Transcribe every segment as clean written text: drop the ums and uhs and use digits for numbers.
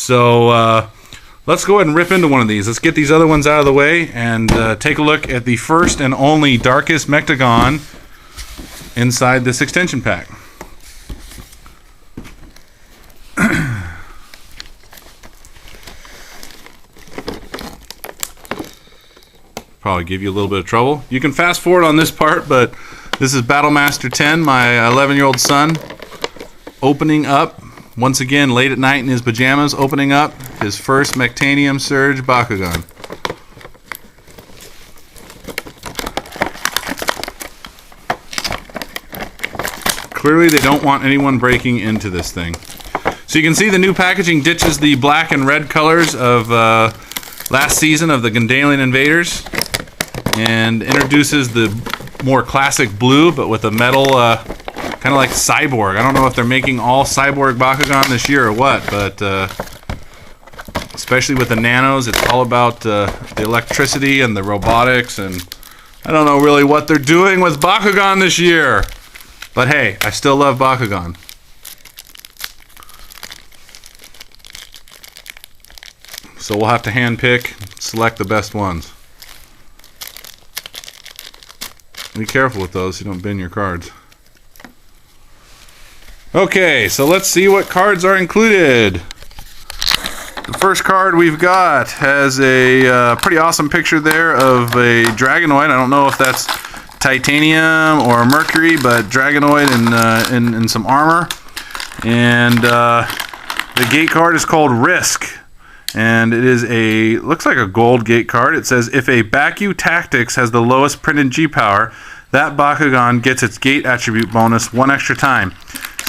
So let's go ahead and rip into one of these. Let's get these other ones out of the way and take a look at the first and only Darkus Mechtogan inside this extension pack. Probably give you a little bit of trouble. You can fast forward on this part, but this is Battlemaster 10, my 11-year-old son, opening up, once again, late at night in his pajamas, opening up his first Mechtanium Surge Bakugan. Clearly they don't want anyone breaking into this thing. So you can see the new packaging ditches the black and red colors of last season of the Gundalian Invaders and introduces the more classic blue, but with a metal, kind of like Cyborg. I don't know if they're making all Cyborg Bakugan this year or what, but especially with the Nanos, it's all about the electricity and the robotics, and I don't know really what they're doing with Bakugan this year. But hey, I still love Bakugan. So we'll have to hand pick, select the best ones. Be careful with those so you don't bin your cards. Okay, so let's see what cards are included. The first card we've got has a pretty awesome picture there of a Razenoid. I don't know if that's titanium or mercury, but Razenoid in some armor. And the gate card is called Risk. And it is looks like a gold gate card. It says, if a Baku Tactics has the lowest printed G power, that Bakugan gets its gate attribute bonus one extra time.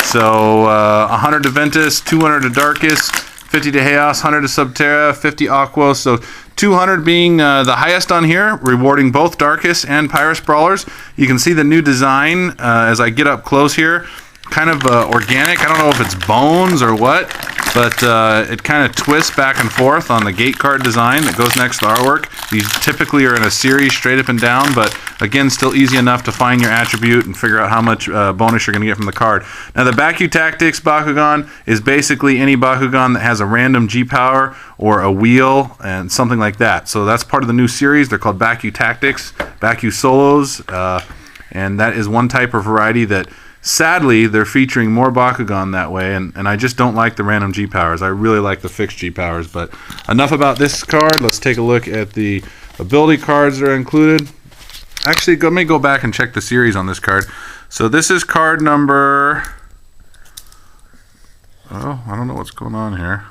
So 100 to Ventus, 200 to Darkus, 50 to Chaos, 100 to Subterra, 50 Aquos. So 200 being the highest on here, rewarding both Darkus and Pyrus Brawlers. You can see the new design as I get up close here. Kind of organic. I don't know if it's bones or what, but it kind of twists back and forth on the gate card design that goes next to the artwork. These typically are in a series straight up and down, but again, still easy enough to find your attribute and figure out how much bonus you're going to get from the card. Now, the Baku Tactics Bakugan is basically any Bakugan that has a random G power or a wheel and something like that. So that's part of the new series. They're called Baku Tactics, Baku Solos, and that is one type of variety that sadly, they're featuring more Bakugan that way, and I just don't like the random G powers. I really like the fixed G powers. But enough about this card. Let's take a look at the ability cards that are included. Actually, let me go back and check the series on this card. So this is card number... Oh, I don't know what's going on here.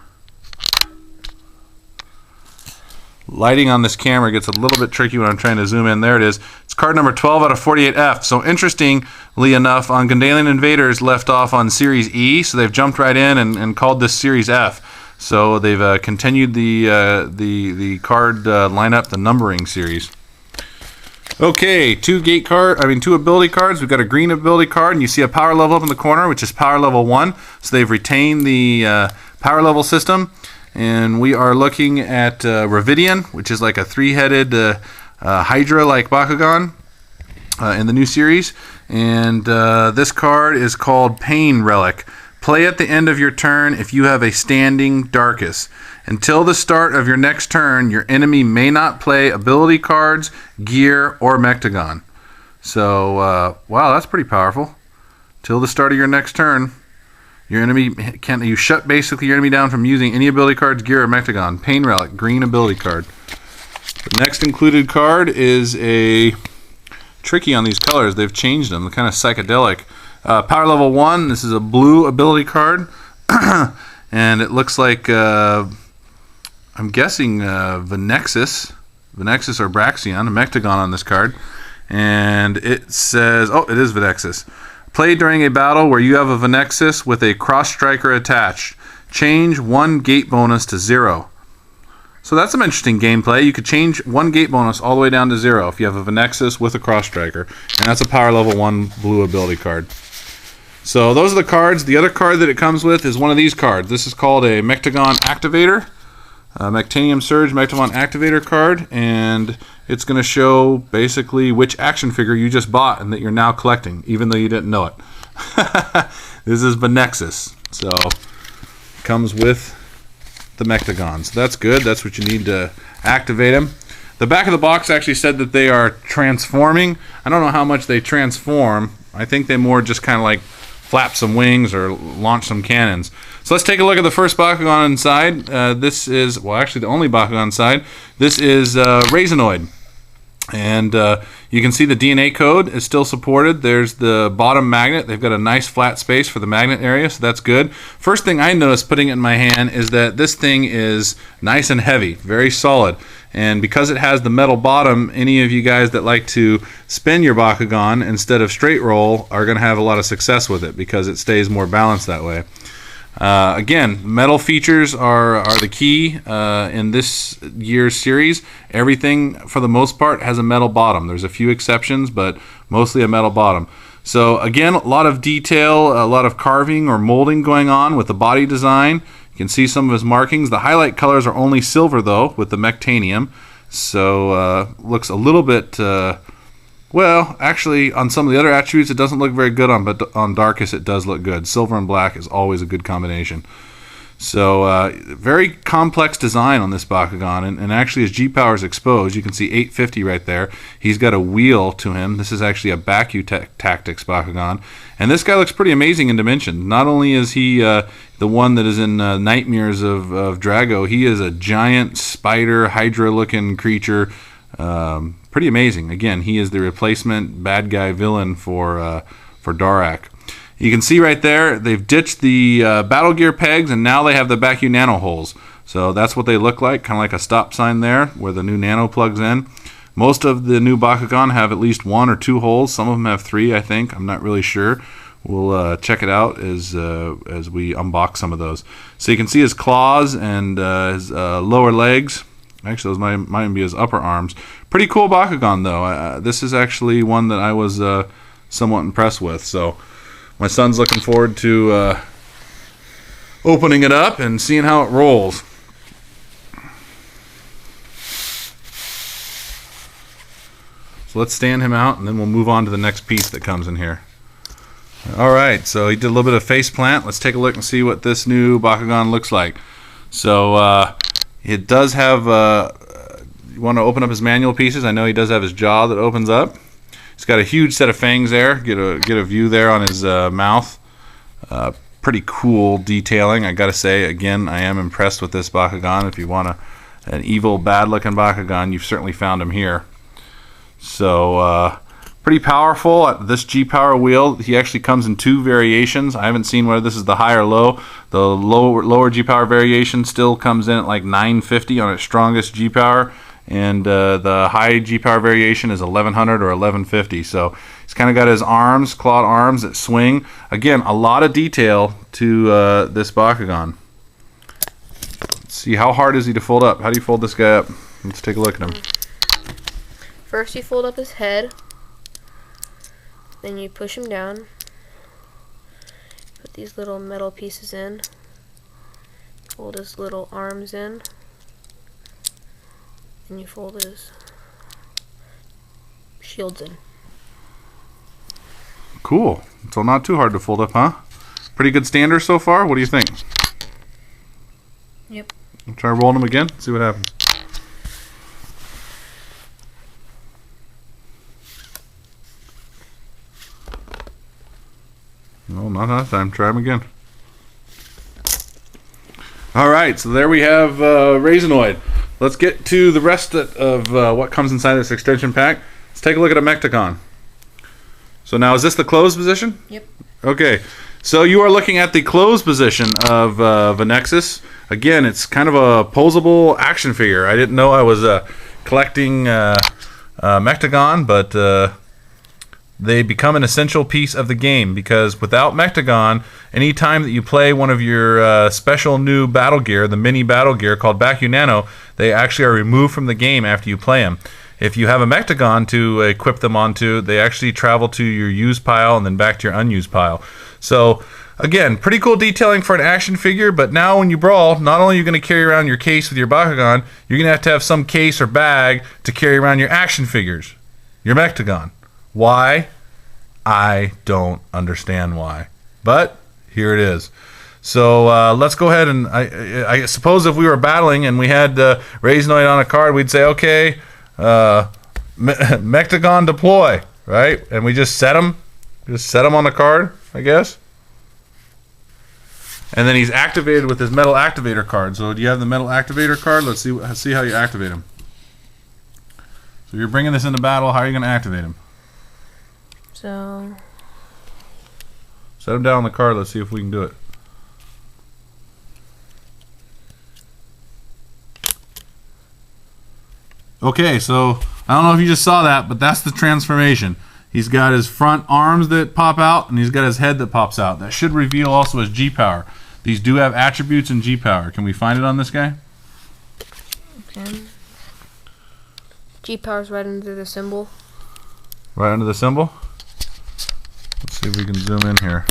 Lighting on this camera gets a little bit tricky when I'm trying to zoom in. There it is. It's card number 12 out of 48F. So interestingly enough, on Gundalian Invaders left off on Series E, so they've jumped right in and called this Series F. So they've continued the card lineup, the numbering series. Okay, two ability cards. We've got a green ability card, and you see a power level up in the corner, which is power level 1. So they've retained the power level system. And we are looking at Ravidian, which is like a three-headed Hydra-like Bakugan in the new series. And this card is called Pain Relic. Play at the end of your turn if you have a standing Darkus. Until the start of your next turn, your enemy may not play ability cards, gear, or Mechtogan. So, wow, that's pretty powerful. Till the start of your next turn. Your enemy you shut basically your enemy down from using any ability cards, gear, or Mechtogan. Pain Relic, green ability card. The next included card is a tricky on these colors. They've changed them. They're kind of psychedelic. Power level 1. This is a blue ability card, and it looks like I'm guessing Venexus or Braxion, a Mechtogan on this card, and it says, oh, it is Venexus. Play during a battle where you have a Venexus with a cross striker attached. Change one gate bonus to 0. So that's some interesting gameplay. You could change one gate bonus all the way down to 0 if you have a Venexus with a cross striker. And that's a power level 1 blue ability card. So those are the cards. The other card that it comes with is one of these cards. This is called a Mechtogan Activator. Mechtanium Surge Mechtogan Activator card, and it's going to show basically which action figure you just bought and that you're now collecting, even though you didn't know it. This is Venexus. So it comes with the Mechtogan. So that's good. That's what you need to activate him. The back of the box actually said that they are transforming. I don't know how much they transform. I think they more just kind of like flap some wings or launch some cannons. So let's take a look at the first Bakugan inside. This is, well, actually the only Bakugan inside. This is Razenoid. And you can see the DNA code is still supported. There's the bottom magnet. They've got a nice flat space for the magnet area, so that's good. First thing I noticed putting it in my hand is that this thing is nice and heavy, very solid. And because it has the metal bottom, any of you guys that like to spin your Bakugan instead of straight roll are going to have a lot of success with it because it stays more balanced that way. Again, metal features are the key in this year's series. Everything, for the most part, has a metal bottom. There's a few exceptions, but mostly a metal bottom. So again, a lot of detail, a lot of carving or molding going on with the body design. You can see some of his markings. The highlight colors are only silver, though, with the Mechtanium. So looks a little bit... well, actually, on some of the other attributes, it doesn't look very good on, but on Darkus, it does look good. Silver and black is always a good combination. So, very complex design on this Bakugan, and actually his G-Power is exposed. You can see 850 right there. He's got a wheel to him. This is actually a Tactics Bakugan. And this guy looks pretty amazing in dimension. Not only is he the one that is in Nightmares of Drago, he is a giant spider, Hydra-looking creature. Pretty amazing. Again, he is the replacement bad guy villain for Darak. You can see right there, they've ditched the battle gear pegs, and now they have the Baku nano holes. So that's what they look like, kind of like a stop sign there, where the new nano plugs in. Most of the new Bakugan have at least 1 or 2 holes. Some of them have 3, I think. I'm not really sure. We'll check it out as we unbox some of those. So you can see his claws and his lower legs. Actually, those might be his upper arms. Pretty cool Bakugan, though. This is actually one that I was somewhat impressed with. So my son's looking forward to opening it up and seeing how it rolls. So let's stand him out, and then we'll move on to the next piece that comes in here. All right, so he did a little bit of face plant. Let's take a look and see what this new Bakugan looks like. So it does have, you want to open up his manual pieces. I know he does have his jaw that opens up. He's got a huge set of fangs there. Get a view there on his mouth. Pretty cool detailing, I gotta say. Again, I am impressed with this Bakugan. If you want an evil, bad-looking Bakugan, you've certainly found him here. So, pretty powerful. This G-Power wheel, he actually comes in 2 variations. I haven't seen whether this is the high or low. The lower G-Power variation still comes in at like 950 on its strongest G-Power, and the high G-Power variation is 1100 or 1150. So he's kind of got his arms, clawed arms that swing. Again, a lot of detail to this Bakugan. Let's see, how hard is he to fold up? How do you fold this guy up? Let's take a look at him. First you fold up his head, then you push him down, put these little metal pieces in, fold his little arms in, and you fold his shields in. Cool. So not too hard to fold up, huh? Pretty good standard so far. What do you think? Yep. I'll try rolling them again, see what happens. No, not that time. Try them again. Alright, so there we have Razenoid. Let's get to the rest of what comes inside this extension pack. Let's take a look at a Mechtogan. So now, is this the closed position? Yep. Okay, so you are looking at the closed position of Venexus. Again, it's kind of a posable action figure. I didn't know I was collecting Mechtogan, but they become an essential piece of the game, because without Mechtogan, any time that you play one of your special new battle gear, the mini battle gear called Baku Nano, they actually are removed from the game after you play them. If you have a Mechtogan to equip them onto, they actually travel to your used pile and then back to your unused pile. So again, pretty cool detailing for an action figure, but now when you brawl, not only are you going to carry around your case with your Bakugan, you're going to have some case or bag to carry around your action figures, your Mechtogan. Why? I don't understand why. But here it is. So let's go ahead and I suppose if we were battling and we had Razenoid on a card, we'd say, okay, Mechtogan deploy, right? And we just set him on the card, I guess. And then he's activated with his Metal Activator card. So do you have the Metal Activator card? Let's see how you activate him. So you're bringing this into battle. How are you going to activate him? So set him down on the card. Let's see if we can do it. Okay, so I don't know if you just saw that, but that's the transformation. He's got his front arms that pop out, and he's got his head that pops out. That should reveal also his G-Power. These do have attributes and G-Power. Can we find it on this guy? Okay. G-Power's right under the symbol. Right under the symbol? Let's see if we can zoom in here.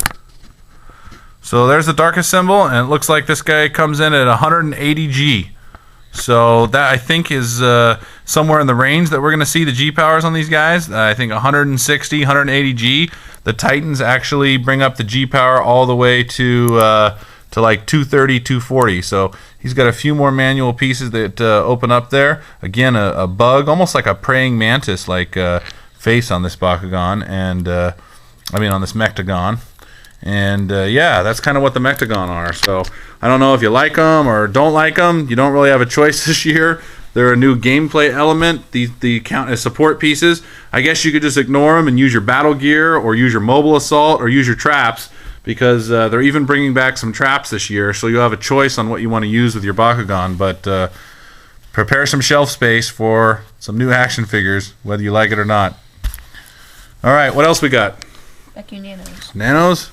So there's the Darkus symbol, and it looks like this guy comes in at 180 G. So that I think is somewhere in the range that we're going to see the G-Powers on these guys. I think 160, 180 G. The Titans actually bring up the G-Power all the way to like 230, 240. So he's got a few more manual pieces that open up there. Again, a bug, almost like a praying mantis like face on this Bakugan, and I mean on this Mechtogan. And yeah, that's kind of what the Mechtogan are. So I don't know if you like them or don't like them. You don't really have a choice this year. They're a new gameplay element. They count as support pieces. I guess you could just ignore them and use your battle gear or use your mobile assault or use your traps, because they're even bringing back some traps this year. So you'll have a choice on what you want to use with your Bakugan. But prepare some shelf space for some new action figures, whether you like it or not. All right, what else we got? Vacuum Nanos. Nanos?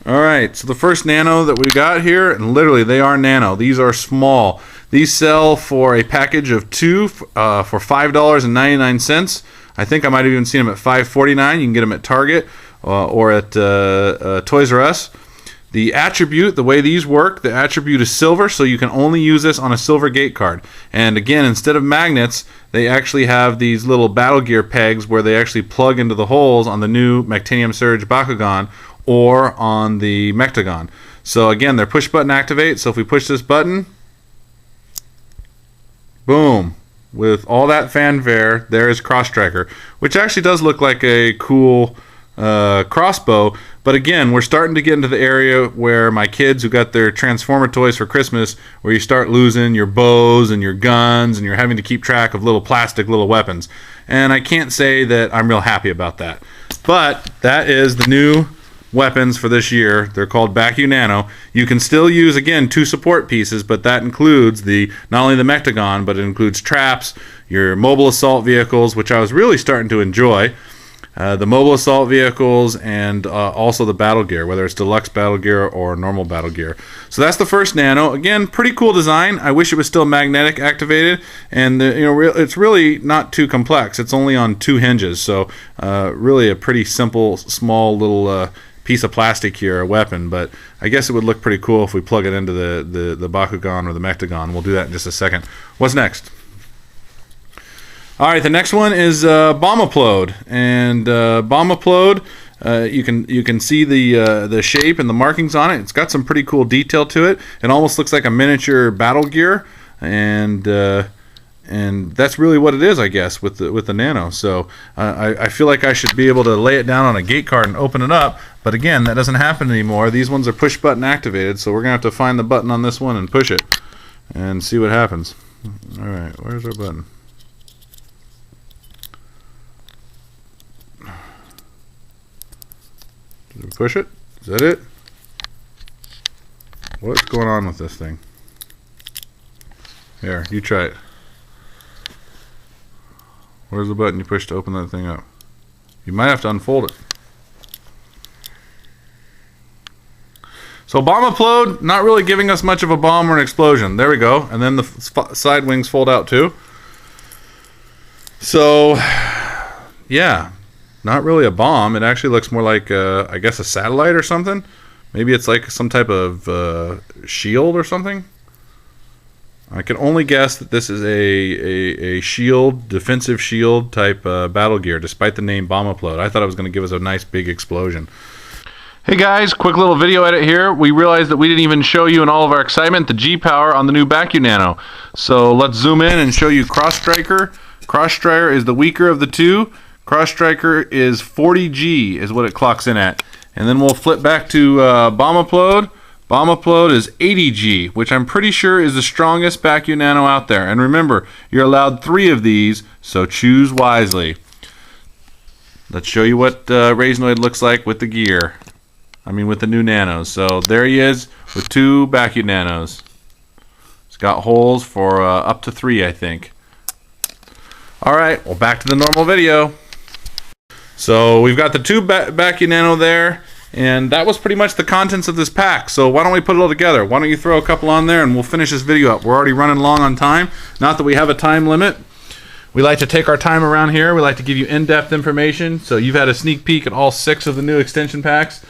Alright, so the first Nano that we got here, and literally they are Nano. These are small. These sell for a package of 2 for $5.99. I think I might have even seen them at $5.49. You can get them at Target or at Toys R Us. The attribute, the way these work, the attribute is silver, so you can only use this on a silver gate card. And again, instead of magnets, they actually have these little battle gear pegs where they actually plug into the holes on the new Mechtanium Surge Bakugan or on the Mechtogan. So again, they're push button activate. So if we push this button, boom, with all that fanfare, there is Cross Striker, which actually does look like a cool crossbow. But again, we're starting to get into the area where my kids who got their Transformer toys for Christmas, where you start losing your bows and your guns and you're having to keep track of little plastic little weapons. And I can't say that I'm real happy about that. But that is the new weapons for this year. They're called Vacuum Nano. You can still use, again, 2 support pieces, but that includes not only the Mechtogan, but it includes traps, your mobile assault vehicles, which I was really starting to enjoy, the mobile assault vehicles, and also the battle gear, whether it's deluxe battle gear or normal battle gear. So that's the first Nano. Again, pretty cool design. I wish it was still magnetic activated, and it's really not too complex. It's only on 2 hinges, so really a pretty simple, small little piece of plastic here, a weapon. But I guess it would look pretty cool if we plug it into the Bakugan or the Mechtogan. We'll do that in just a second. What's next? All right, the next one is Bomb-Uplode, and Bomb-Uplode, you can see the shape and the markings on it. It's got some pretty cool detail to it. It almost looks like a miniature battle gear, and that's really what it is, I guess, with the Nano. So I feel like I should be able to lay it down on a gate card and open it up, but again, that doesn't happen anymore. These ones are push button activated, so we're gonna have to find the button on this one and push it and see what happens. All right, where's our button? Did we push it? Is that it? What's going on with this thing? Here, you try it. Where's the button you push to open that thing up? You might have to unfold it. So Bomb-Uplode, not really giving us much of a bomb or an explosion. There we go. And then the side wings fold out too. So, yeah, not really a bomb. It actually looks more like, I guess, a satellite or something. Maybe it's like some type of shield or something. I can only guess that this is a shield, defensive shield type battle gear, despite the name Bomb-Uplode. I thought it was going to give us a nice big explosion. Hey guys, quick little video edit here. We realized that we didn't even show you in all of our excitement the G power on the new Bakugan Nano. So let's zoom in and show you Cross Striker. Cross Striker is the weaker of the two. Cross Striker is 40G is what it clocks in at. And then we'll flip back to Bomb Upload. Bomb Upload is 80G, which I'm pretty sure is the strongest Bakugan Nano out there. And remember, you're allowed 3 of these, so choose wisely. Let's show you what Razenoid looks like with the gear. With the new Nanos. So there he is with 2 Bakugan Nanos. It's got holes for up to 3, I think. Alright, well, back to the normal video. So we've got the 2 Bakugan Nano there, and that was pretty much the contents of this pack. So why don't we put it all together? Why don't you throw a couple on there and we'll finish this video up. We're already running long on time. Not that we have a time limit. We like to take our time around here. We like to give you in-depth information. So you've had a sneak peek at all 6 of the new extension packs.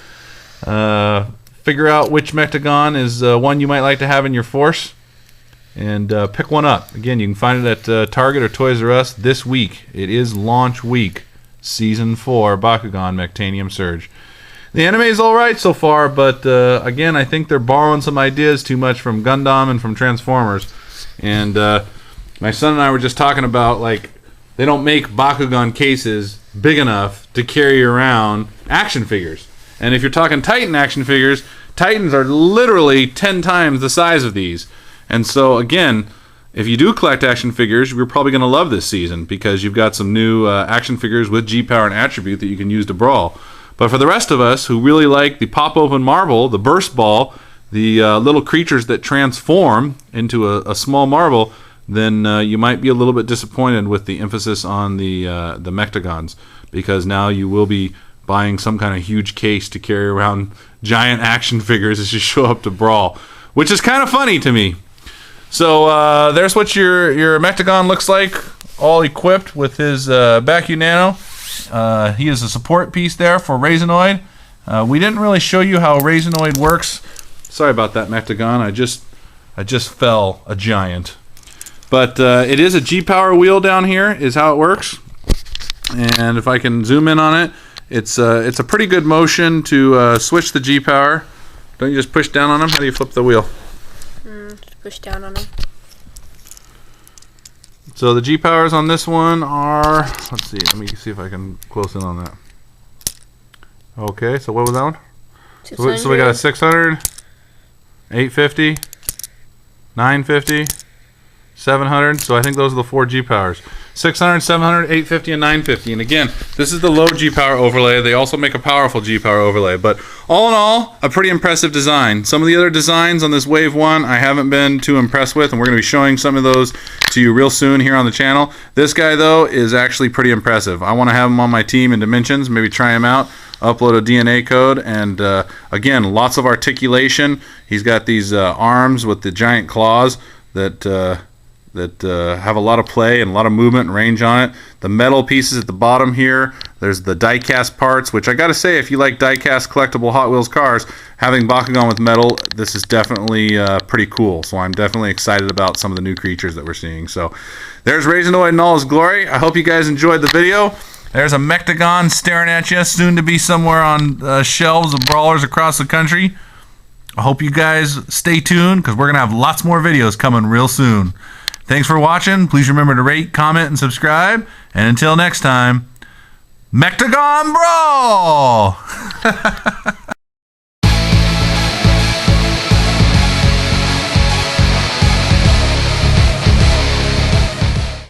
Figure out which Mechtogan is one you might like to have in your force, and pick one up. Again, you can find it at Target or Toys R Us this week. It is launch week, Season 4 Bakugan Mechtanium Surge. The anime is alright so far, but again, I think they're borrowing some ideas too much from Gundam and from Transformers. And my son and I were just talking about, like, they don't make Bakugan cases big enough to carry around action figures. And if you're talking Titan action figures, Titans are literally 10 times the size of these. And so, again, if you do collect action figures, you're probably going to love this season because you've got some new action figures with G-Power and Attribute that you can use to brawl. But for the rest of us who really like the pop-open marble, the burst ball, the little creatures that transform into a small marble, then you might be a little bit disappointed with the emphasis on the Mechtagons, because now you will be buying some kind of huge case to carry around giant action figures as you show up to brawl, which is kind of funny to me. So there's what your Mechtogan looks like, all equipped with his Bakugan Nano. He is a support piece there for Razenoid. We didn't really show you how Razenoid works. Sorry about that, Mechtogan. I just fell a giant. But it is a G-Power wheel down here is how it works. And if I can zoom in on it, it's a pretty good motion to switch the G-Power. Don't you just push down on them? How do you flip the wheel? Just push down on them. So the G-Powers on this one are, let's see, let me see if I can close in on that. Okay, so what was that one? So we got a 600, 850, 950, 700, so I think those are the 4 G-Powers. 600, 700, 850, and 950. And again, this is the low G-Power overlay. They also make a powerful G-Power overlay. But all in all, a pretty impressive design. Some of the other designs on this Wave 1 I haven't been too impressed with, and we're going to be showing some of those to you real soon here on the channel. This guy, though, is actually pretty impressive. I want to have him on my team in Dimensions, maybe try him out, upload a DNA code, and again, lots of articulation. He's got these arms with the giant claws that have a lot of play and a lot of movement and range on it. The metal pieces at the bottom here, there's the die-cast parts, which I gotta say, if you like die-cast collectible Hot Wheels cars, having Bakugan with metal, this is definitely pretty cool. So I'm definitely excited about some of the new creatures that we're seeing. So there's Razenoid in all his glory. I hope you guys enjoyed the video. There's a Mechtogan staring at you, soon to be somewhere on shelves of brawlers across the country. I hope you guys stay tuned, because we're gonna have lots more videos coming real soon. Thanks for watching. Please remember to rate, comment, and subscribe. And until next time, Mechtogan Brawl!